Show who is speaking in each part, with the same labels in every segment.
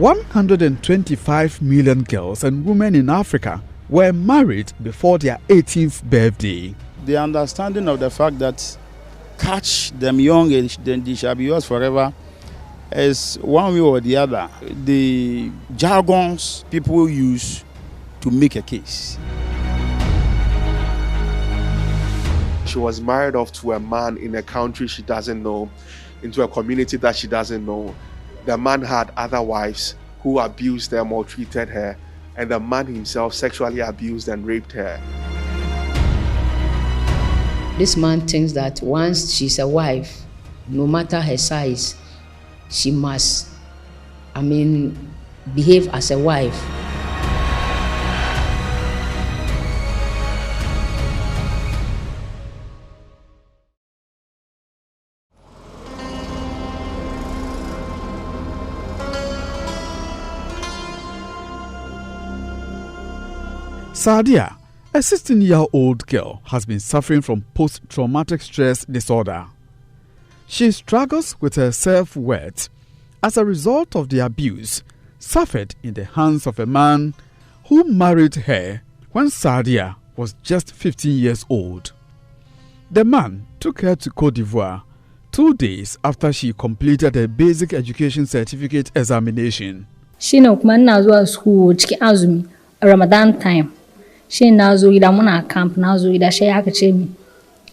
Speaker 1: 125 million girls and women in Africa were married before their 18th birthday.
Speaker 2: The understanding of the fact that catch them young age, then they shall be yours forever, is one way or the other the jargons people use to make a case.
Speaker 3: She was married off to a man in a country she doesn't know, into a community that she doesn't know. The man had other wives who abused her, maltreated her, and the man himself sexually abused and raped her.
Speaker 4: This man thinks that once she's a wife, no matter her size, she must, behave as a wife.
Speaker 1: Sadia, a 16-year-old girl, has been suffering from post-traumatic stress disorder. She struggles with her self-worth as a result of the abuse suffered in the hands of a man who married her when Sadia was just 15 years old. The man took her to Côte d'Ivoire 2 days after she completed her basic education certificate examination.
Speaker 5: She na kuma ina zuwa school cikin azumi Ramadan time. Shi na zo gida muna camp na zo gida shi aka ce mi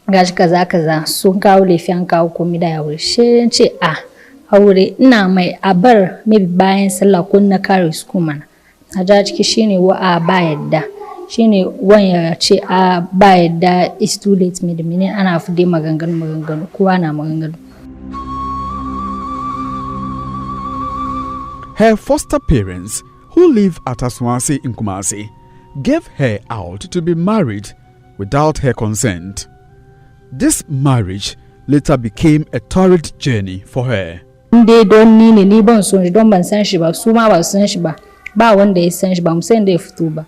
Speaker 5: gashi kaza sun kawo lefi an kawo komai da yawo shi ce aure ina mai abar maybe bayan sallah kun na kare school mana a ja ciki shine wa ba yadda shine wanya ce ba yadda is too late me da mini ana fude maganganu kowa na maganganu.
Speaker 1: Her foster parents, who live at Aswansi in Kumasi, gave her out to be married without her consent. This marriage later became a torrid journey for her.
Speaker 5: They don't need ni ban so don ban san shi ba su ma ba san shi ba wanda ya san shi ba mu san da ya fito ba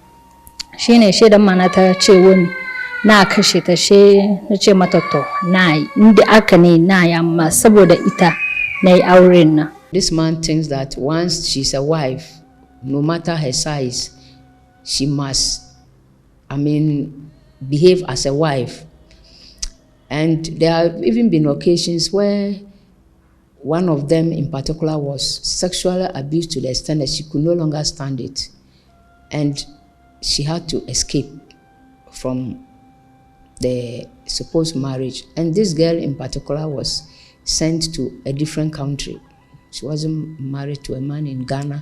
Speaker 5: shine shedan mana ta ce wani na kashe ta na ce mata to na inda aka ne na ya amma saboda ita na yi auren na.
Speaker 4: This man thinks that once she's a wife, no matter her size, she must, behave as a wife. And there have even been occasions where one of them in particular was sexually abused to the extent that she could no longer stand it. And she had to escape from the supposed marriage. And this girl in particular was sent to a different country. She wasn't married to a man in Ghana,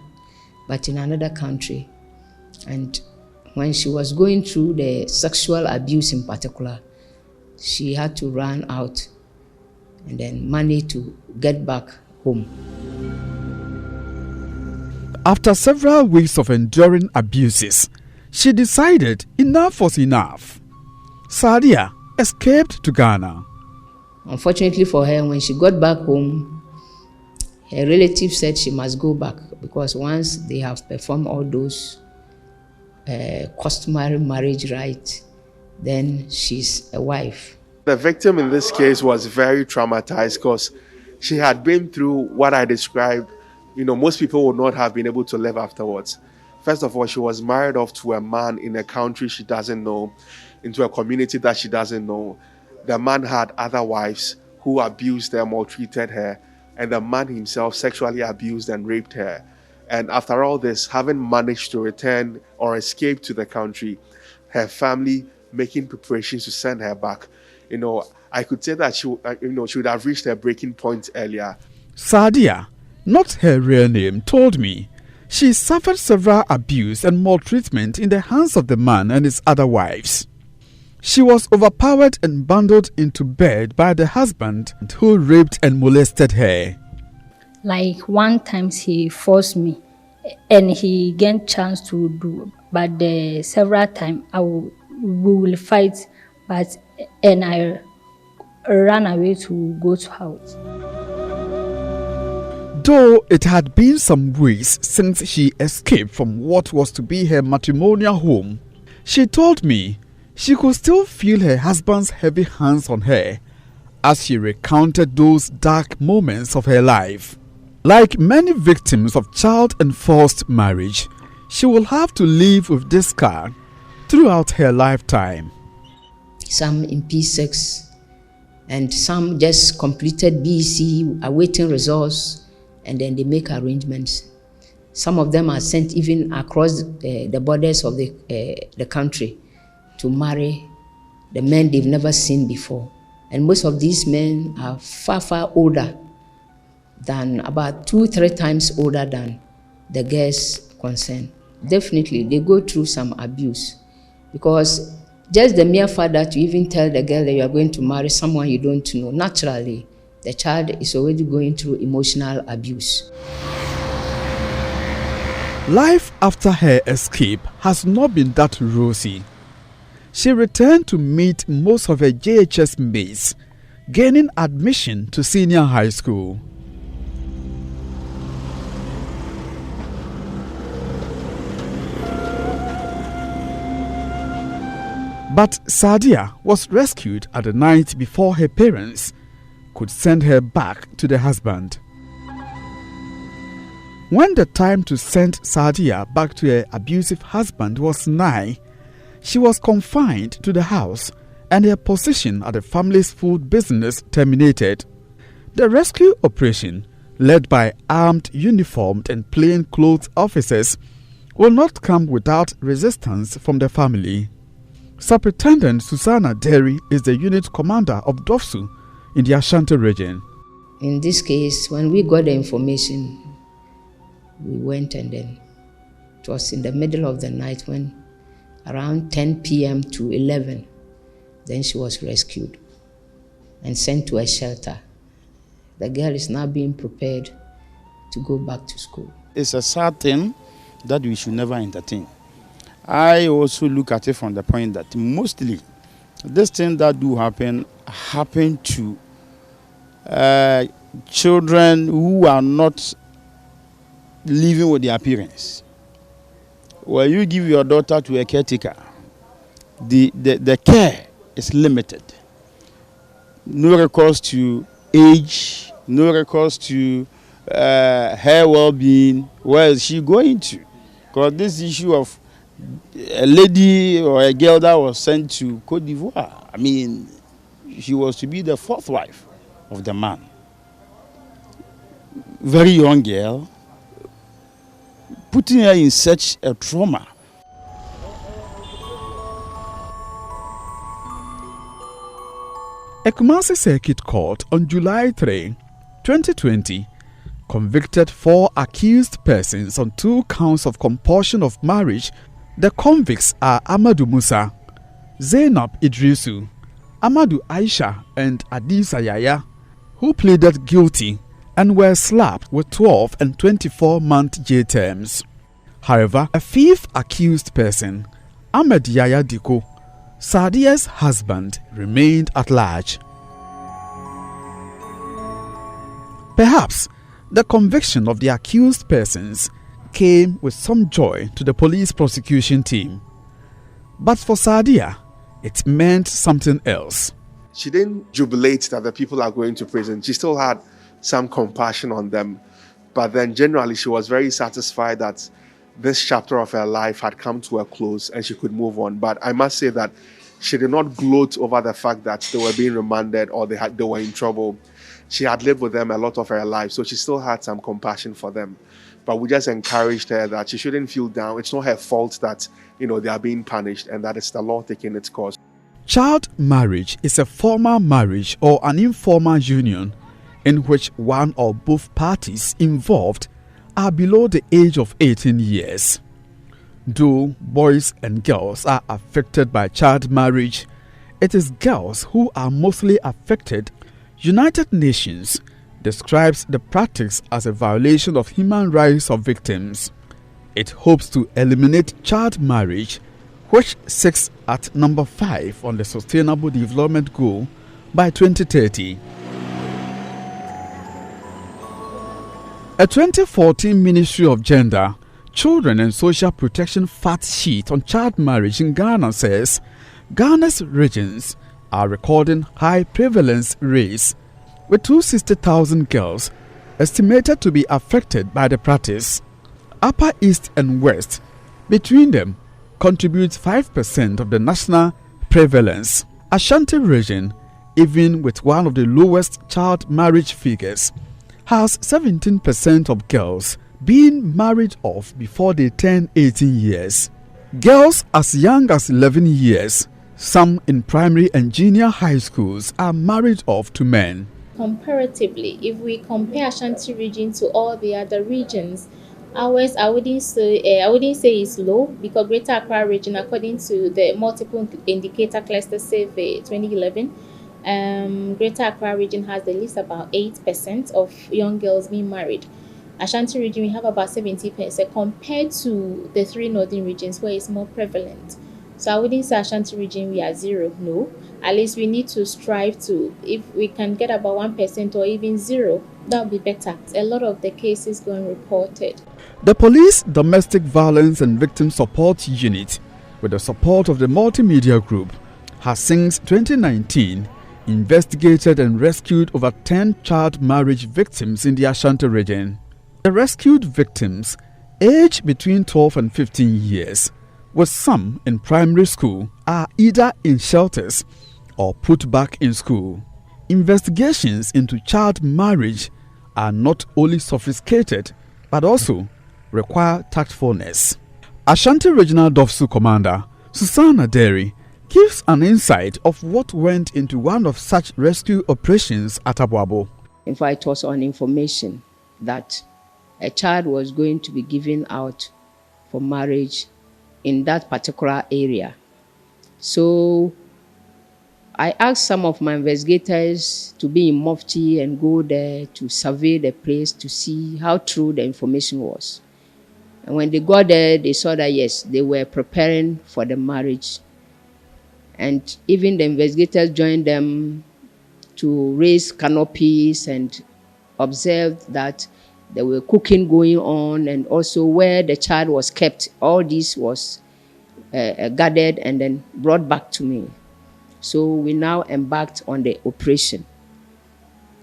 Speaker 4: but in another country. And when she was going through the sexual abuse in particular, she had to run out and then money to get back home.
Speaker 1: After several weeks of enduring abuses, she decided enough was enough. Sadia escaped to Ghana.
Speaker 4: Unfortunately for her, when she got back home, her relatives said she must go back because once they have performed all those customary marriage rites, then she's a wife.
Speaker 3: The victim in this case was very traumatized because she had been through what I described. Most people would not have been able to live afterwards. First of all, she was married off to a man in a country she doesn't know, into a community that she doesn't know. The man had other wives who abused her, maltreated her, and the man himself sexually abused and raped her. And after all this, having managed to return or escape to the country, her family making preparations to send her back. I could say that she would have reached her breaking point earlier.
Speaker 1: Sadia, not her real name, told me she suffered several abuse and maltreatment in the hands of the man and his other wives. She was overpowered and bundled into bed by the husband who raped and molested her.
Speaker 5: Like one time he forced me and he gained chance to do, but the several times we will fight, and I ran away to go to house.
Speaker 1: Though it had been some weeks since she escaped from what was to be her matrimonial home, she told me she could still feel her husband's heavy hands on her as she recounted those dark moments of her life. Like many victims of child and forced marriage, she will have to live with this scar throughout her lifetime.
Speaker 4: Some in P6 and some just completed BC, awaiting results, and then they make arrangements. Some of them are sent even across the borders of the country to marry the men they've never seen before. And most of these men are far, far older than, about 2-3 times older than the girls concerned. Definitely, they go through some abuse, because just the mere fact that you even tell the girl that you are going to marry someone you don't know, naturally, the child is already going through emotional abuse.
Speaker 1: Life after her escape has not been that rosy. She returned to meet most of her JHS mates, gaining admission to senior high school. But Sadia was rescued at the night before her parents could send her back to the husband. When the time to send Sadia back to her abusive husband was nigh, she was confined to the house and her position at the family's food business terminated. The rescue operation, led by armed, uniformed and plain-clothes officers, will not come without resistance from the family. Superintendent Susanna Derry is the unit commander of DOFSU in the Ashanti region.
Speaker 4: In this case, when we got the information, we went, and then it was in the middle of the night, when around 10 p.m. to 11, then she was rescued and sent to a shelter. The girl is now being prepared to go back to school.
Speaker 2: It's a sad thing that we should never entertain. I also look at it from the point that mostly this thing that do happen to children who are not living with their parents. When you give your daughter to a caretaker, the care is limited. No recourse to age, no recourse to her well-being. Where is she going to? Because this issue of a lady or a girl that was sent to Côte d'Ivoire, I mean, she was to be the 4th wife of the man. Very young girl, putting her in such a trauma.
Speaker 1: A Kumasi Circuit Court on July 3, 2020, convicted 4 accused persons on 2 counts of compulsion of marriage. The convicts are Amadou Musa, Zainab Idrisu, Amadou Aisha and Adisa Yaya, who pleaded guilty and were slapped with 12 and 24-month jail terms. However, a 5th accused person, Ahmed Yaya Diko, Sadia's husband, remained at large. Perhaps the conviction of the accused persons came with some joy to the police prosecution team. But for Sadia, it meant something else.
Speaker 3: She didn't jubilate that the people are going to prison. She still had some compassion on them. But then generally she was very satisfied that this chapter of her life had come to a close and she could move on. But I must say that she did not gloat over the fact that they were being remanded or they were in trouble. She had lived with them a lot of her life, so she still had some compassion for them. But we just encouraged her that she shouldn't feel down. It's not her fault that, they are being punished, and that is the law taking its course.
Speaker 1: Child marriage is a formal marriage or an informal union in which one or both parties involved are below the age of 18 years. Though boys and girls are affected by child marriage, it is girls who are mostly affected. United Nations describes the practice as a violation of human rights of victims. It hopes to eliminate child marriage, which sits at number 5 on the Sustainable Development Goal by 2030. A 2014 Ministry of Gender, Children and Social Protection fact sheet on child marriage in Ghana says Ghana's regions are recording high prevalence rates, with 260,000 girls estimated to be affected by the practice. Upper East and West, between them, contribute 5% of the national prevalence. Ashanti region, even with one of the lowest child marriage figures, has 17% of girls being married off before they turn 18 years. Girls as young as 11 years, some in primary and junior high schools, are married off to men.
Speaker 6: Comparatively, if we compare Ashanti region to all the other regions, ours I wouldn't say it's low, because Greater Accra region, according to the multiple indicator cluster survey 2011, Greater Accra region has at least about 8% of young girls being married. Ashanti region, we have about 70% compared to the three northern regions where it's more prevalent. So I wouldn't say Ashanti region we are zero, no. At least we need to strive to, if we can get about 1% or even zero, that would be better. A lot of the cases go unreported.
Speaker 1: The Police Domestic Violence and Victim Support Unit, with the support of the Multimedia Group, has since 2019 investigated and rescued over 10 child marriage victims in the Ashanti region. The rescued victims, aged between 12 and 15 years, with some in primary school, are either in shelters or put back in school. Investigations into child marriage are not only sophisticated but also require tactfulness. Ashanti Regional DOFSU Commander Susanna Derry gives an insight of what went into one of such rescue operations at Abuabo.
Speaker 4: In fact, it was on information that a child was going to be given out for marriage in that particular area. So I asked some of my investigators to be in Mufti and go there to survey the place to see how true the information was. And when they got there, they saw that yes, they were preparing for the marriage. And even the investigators joined them to raise canopies and observed that there were cooking going on, and also where the child was kept. All this was gathered and then brought back to me. So we now embarked on the operation.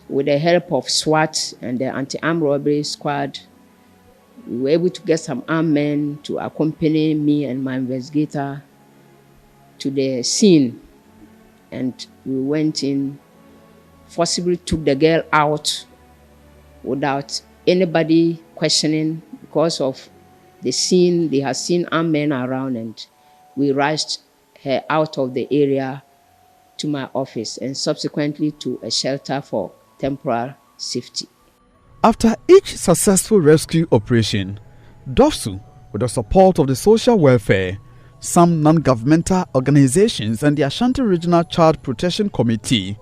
Speaker 4: With the help of SWAT and the anti-armed robbery squad, we were able to get some armed men to accompany me and my investigator to the scene. And we went in, forcibly took the girl out without anybody questioning. Because of the scene, they had seen armed men around, and we rushed her out of the area to my office and subsequently to a shelter for temporary safety.
Speaker 1: After each successful rescue operation, DOFSU, with the support of the social welfare, some non-governmental organizations and the Ashanti Regional Child Protection Committee,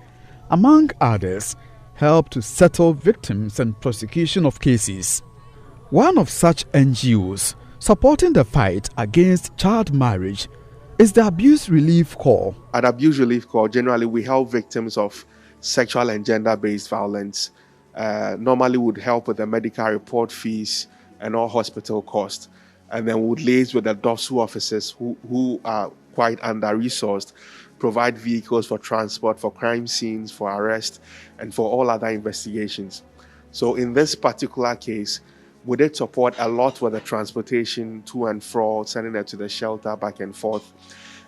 Speaker 1: among others, help to settle victims and prosecution of cases. One of such NGOs supporting the fight against child marriage is the Abuse Relief Corps.
Speaker 3: At Abuse Relief Corps, generally we help victims of sexual and gender-based violence. Normally would help with the medical report fees and all hospital costs. And then would liaise with the DOFSU officers who are quite under-resourced, provide vehicles for transport, for crime scenes, for arrest, and for all other investigations. So in this particular case, we did support a lot with the transportation to and fro, sending them to the shelter, back and forth.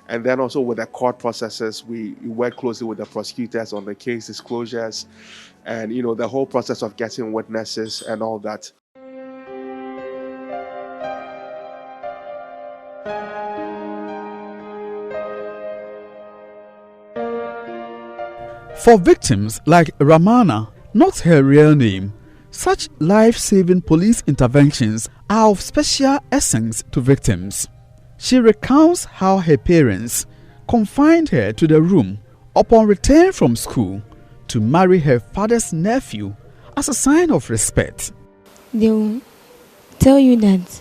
Speaker 3: And then also with the court processes, we work closely with the prosecutors on the case disclosures and, the whole process of getting witnesses and all that.
Speaker 1: For victims like Ramana, not her real name, such life-saving police interventions are of special essence to victims. She recounts how her parents confined her to the room upon return from school to marry her father's nephew as a sign of respect.
Speaker 7: They will tell you that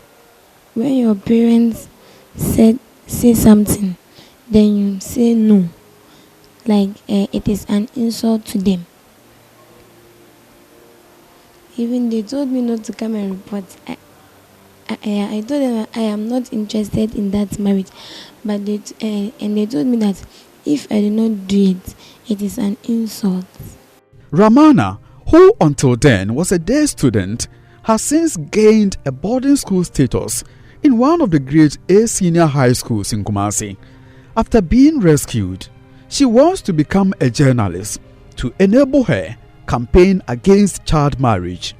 Speaker 7: when your parents say something, then you say no. Like it is an insult to them. Even they told me not to come and report. I told them I am not interested in that marriage, but they told me that if I do not do it, it is an insult.
Speaker 1: Ramana who until then was a day student, has since gained a boarding school status in one of the grade A senior high schools in Kumasi. After being rescued, she wants to become a journalist to enable her campaign against child marriage.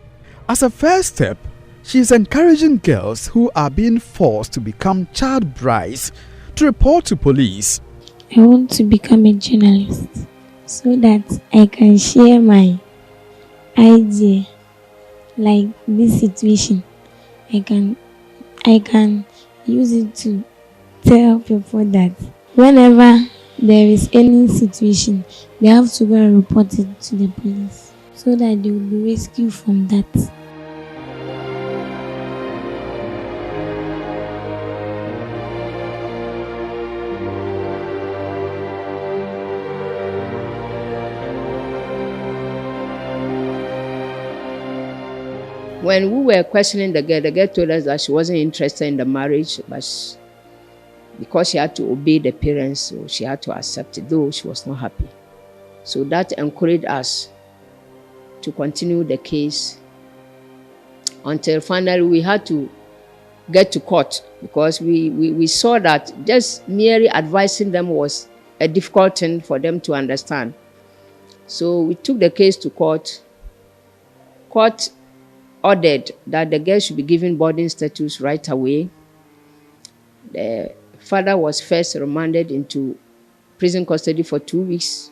Speaker 1: As a first step, she is encouraging girls who are being forced to become child brides to report to police.
Speaker 7: I want to become a journalist so that I can share my idea, like this situation. I can use it to tell people that whenever there is any situation, they have to go and report it to the police so that they will be rescued from that.
Speaker 4: When we were questioning the girl told us that she wasn't interested in the marriage, but because she had to obey the parents, so she had to accept it, though she was not happy. So that encouraged us to continue the case until finally we had to get to court, because we saw that just merely advising them was a difficult thing for them to understand. So we took the case to court. Court ordered that the girl should be given boarding status right away. The father was first remanded into prison custody for 2 weeks,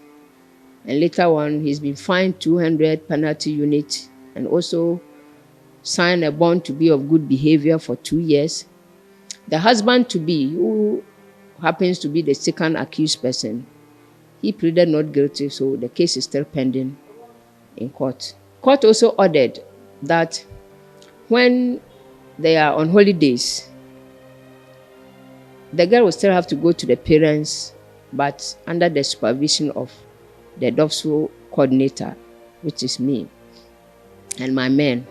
Speaker 4: and later on he's been fined 200 penalty unit and also signed a bond to be of good behavior for 2 years. The husband-to-be, who happens to be the second accused person, he pleaded not guilty, so the case is still pending in court. Court also ordered that when they are on holidays, the girl will still have to go to the parents, but under the supervision of the DOPSO coordinator, which is me and my men.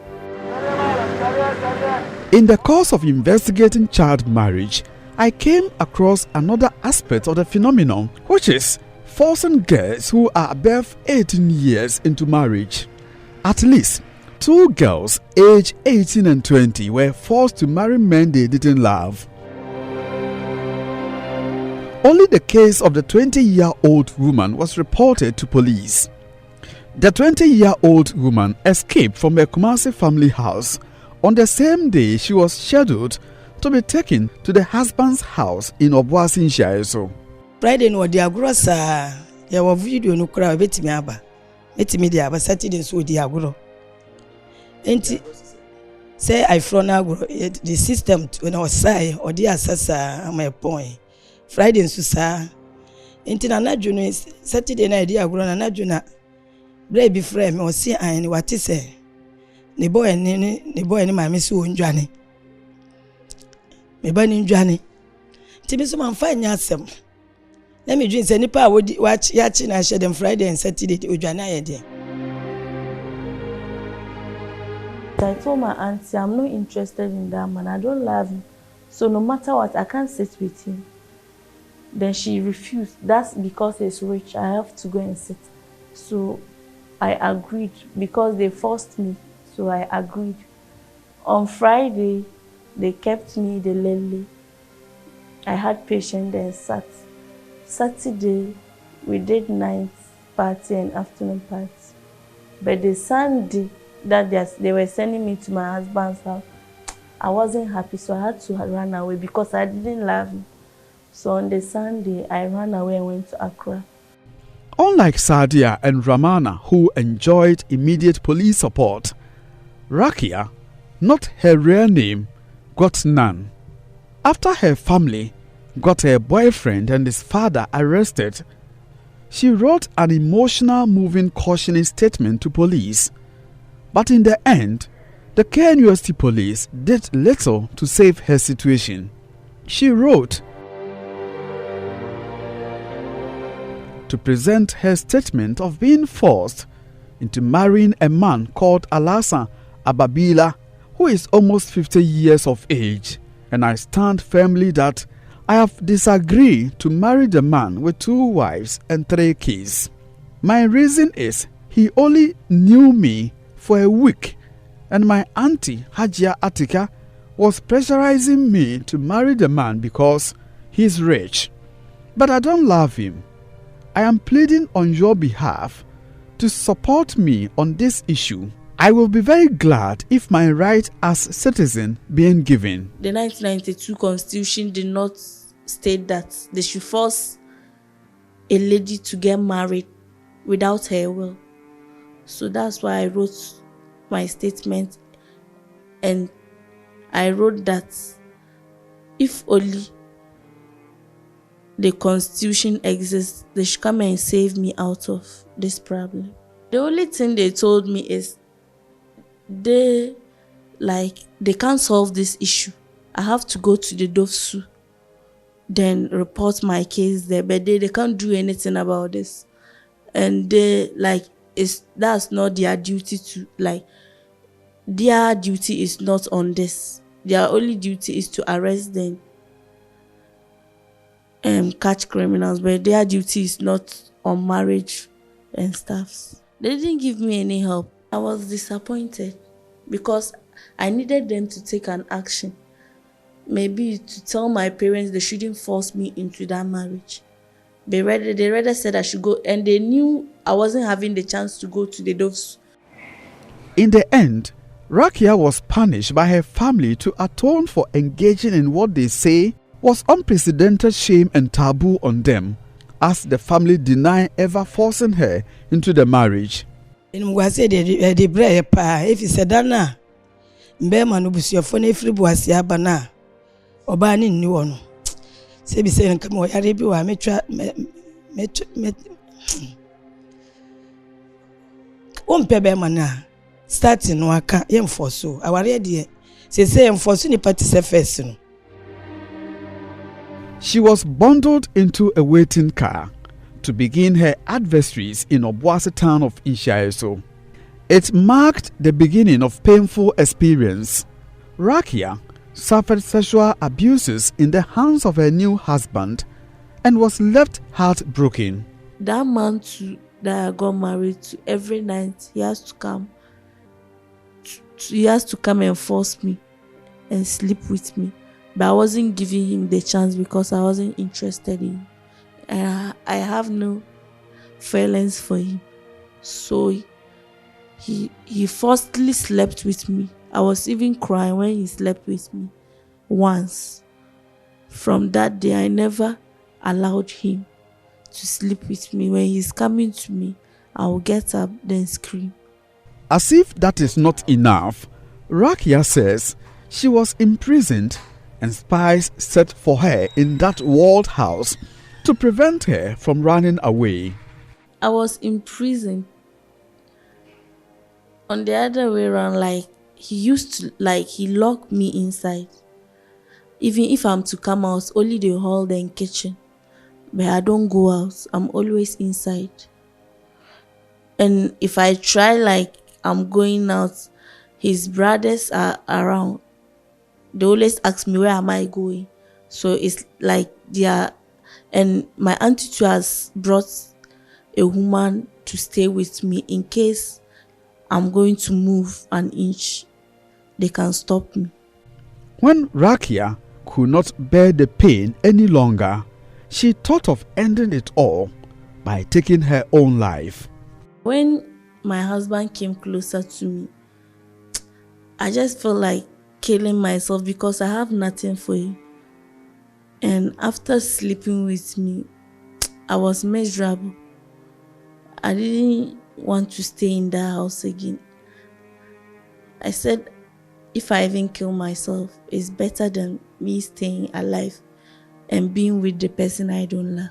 Speaker 1: In the course of investigating child marriage, I came across another aspect of the phenomenon, which is forcing girls who are above 18 years into marriage. At least 2 girls aged 18 and 20 were forced to marry men they didn't love. Only the case of the 20-year-old woman was reported to police. The 20-year-old woman escaped from a Kumasi family house. On the same day, she was scheduled to be taken to the husband's house in Obuasi Nshaeso.
Speaker 8: Friday no di agoro saa ya wo video no kura betimi aba. Betimi di aba Saturday so di agoro. Enti say I from agoro the system when I was say or the assessor my point. Friday so saa. Enti na nadwo no Saturday na di agoro na nadwo na break be frame o see an what say. Ne boy ni ma me so ndwane. Me ba ni ndwane. Ti bi so man fa nya asem. Let me drink any power watch yachi na share them Friday and Saturday odwane ayede.
Speaker 9: I told my auntie I'm not interested in that man. I don't love him. So no matter what, I can't sit with him. Then she refused. That's because he's rich. I have to go and sit. So I agreed because they forced me. So I agreed. On Friday, they kept me the lily. I had patience and sat. Saturday, we did night party and afternoon party. But the Sunday that they were sending me to my husband's house, I wasn't happy, so I had to run away because I didn't love him. So on the Sunday, I ran away and went to Accra.
Speaker 1: Unlike Sadia and Ramana, who enjoyed immediate police support, Rakia, not her real name, got none. After her family got her boyfriend and his father arrested, she wrote an emotional, moving, cautioning statement to police. But in the end, the KNUST police did little to save her situation. She wrote to present her statement of being forced into marrying a man called Alasa Ababila, who is almost 50 years of age, and I stand firmly that I have disagreed to marry the man with 2 wives and 3 kids. My reason is He only knew me for a week, and my auntie Hajia Atika was pressurizing me to marry the man because he's rich. But I don't love him. I am pleading on your behalf to support me on this issue. I will be very glad if my right as citizen being given.
Speaker 9: The 1992 Constitution did not state that they should force a lady to get married without her will. So that's why I wrote my statement, and I wrote that if only the Constitution exists, they should come and save me out of this problem. The only thing they told me is they can't solve this issue. I have to go to the DOFSU, then report my case there, but they can't do anything about this. And that's not their duty to, their duty is not on this. Their only duty is to arrest them and catch criminals, but their duty is not on marriage and stuff. They didn't give me any help. I was disappointed because I needed them to take an action. Maybe to tell my parents they shouldn't force me into that marriage. They rather said I should go, and they knew I wasn't having the chance to go to the doves.
Speaker 1: In the end, Rakia was punished by her family to atone for engaging in what they say was unprecedented shame and taboo on them, as the family deny ever forcing her into the marriage.
Speaker 8: If you said that, Mbema no busuafo na efiri buase aba na oba ni nni wo no se bi se nka mo yare bi wa metwa ompe be ma na starting no aka ye mfoso aware de se mfoso ni party se first no.
Speaker 1: She was bundled into a waiting car to begin her adversaries in Obuasi town of Inshaeso. It marked the beginning of painful experience. Rakia suffered sexual abuses in the hands of her new husband and was left heartbroken.
Speaker 9: That man too, that I got married to, every night he has to come. He has to come and force me and sleep with me. But I wasn't giving him the chance because I wasn't interested in him. And I have no feelings for him. So he forcibly slept with me. I was even crying when he slept with me once. From that day, I never allowed him to sleep with me. When he's coming to me, I will get up, then scream.
Speaker 1: As if that is not enough, Rakia says she was imprisoned and spies set for her in that walled house to prevent her from running away.
Speaker 9: I was imprisoned. On the other way around, he locked me inside. Even if I'm to come out, only the hall and kitchen. But I don't go out. I'm always inside. And if I try I'm going out, his brothers are around. They always ask me, where am I going? So it's and my auntie too has brought a woman to stay with me in case I'm going to move an inch. They can stop me.
Speaker 1: When Rakia could not bear the pain any longer, she thought of ending it all by taking her own life.
Speaker 9: When my husband came closer to me, I just felt like killing myself because I have nothing for him. And after sleeping with me, I was miserable. I didn't want to stay in that house again. I said, if I even kill myself, it's better than me staying alive and being with the person I don't love.